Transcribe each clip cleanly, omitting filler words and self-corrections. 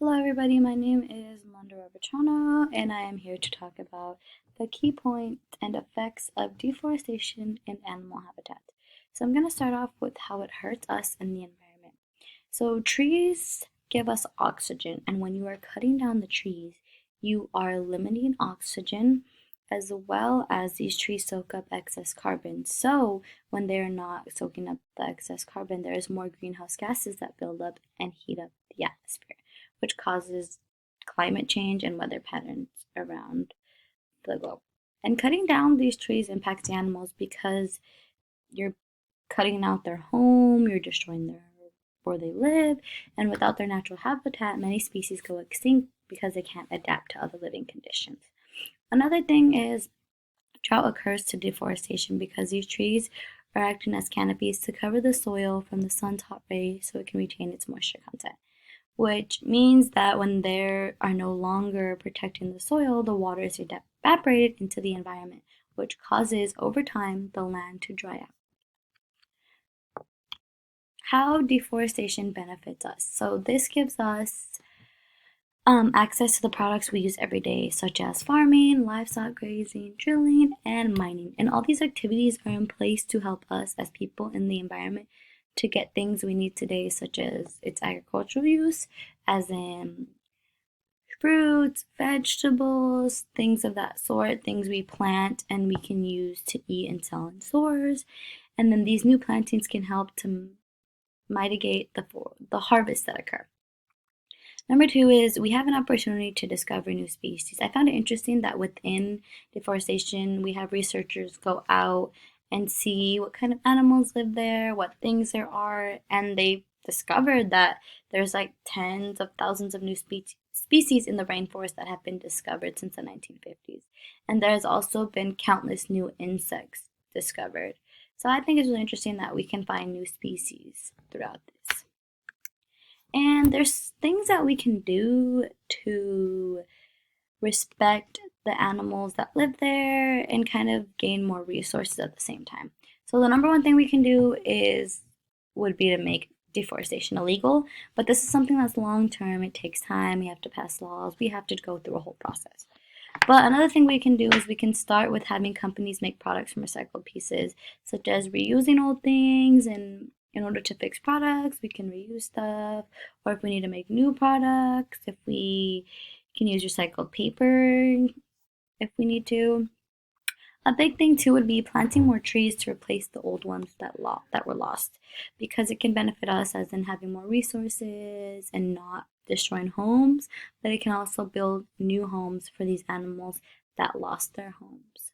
Hello everybody, my name is Melinda Robertrano and I am here to talk about the key points and effects of deforestation in animal habitat. So I'm going to start off with how it hurts us and the environment. So trees give us oxygen, and when you are cutting down the trees, you are limiting oxygen as well as these trees soak up excess carbon. So when they're not soaking up the excess carbon, there is more greenhouse gases that build up and heat up the atmosphere, which causes climate change and weather patterns around the globe. And cutting down these trees impacts the animals because you're cutting out their home, you're destroying their where they live, and without their natural habitat, many species go extinct because they can't adapt to other living conditions. Another thing is drought occurs to deforestation because these trees are acting as canopies to cover the soil from the sun's hot rays so it can retain its moisture content, which means that when they are no longer protecting the soil, the water is evaporated into the environment, which causes over time the land to dry out. How deforestation benefits us. So this gives us access to the products we use every day, such as farming, livestock grazing, drilling, and mining. And all these activities are in place to help us as people in the environment to get things we need today, such as its agricultural use, as in fruits, vegetables, things of that sort, things we plant and we can use to eat and sell in stores. And then these new plantings can help to mitigate the harvests that occur. Number two is we have an opportunity to discover new species. I found it interesting that within deforestation, we have researchers go out and see what kind of animals live there, what things there are, and they discovered that there's like tens of thousands of new species in the rainforest that have been discovered since the 1950s. And there's also been countless new insects discovered. So I think it's really interesting that we can find new species throughout this. And there's things that we can do to respect the animals that live there and kind of gain more resources at the same time. So the number one thing we can do would be to make deforestation illegal, but this is something that's long term. It takes time. We have to pass laws. We have to go through a whole process. But another thing we can do is we can start with having companies make products from recycled pieces, such as reusing old things, and in order to fix products, we can reuse stuff, or if we need to make new products, if we can use recycled paper if we need to. A big thing too would be planting more trees to replace the old ones that were lost, because it can benefit us as in having more resources and not destroying homes, but it can also build new homes for these animals that lost their homes.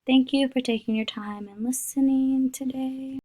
Thank you for taking your time and listening today.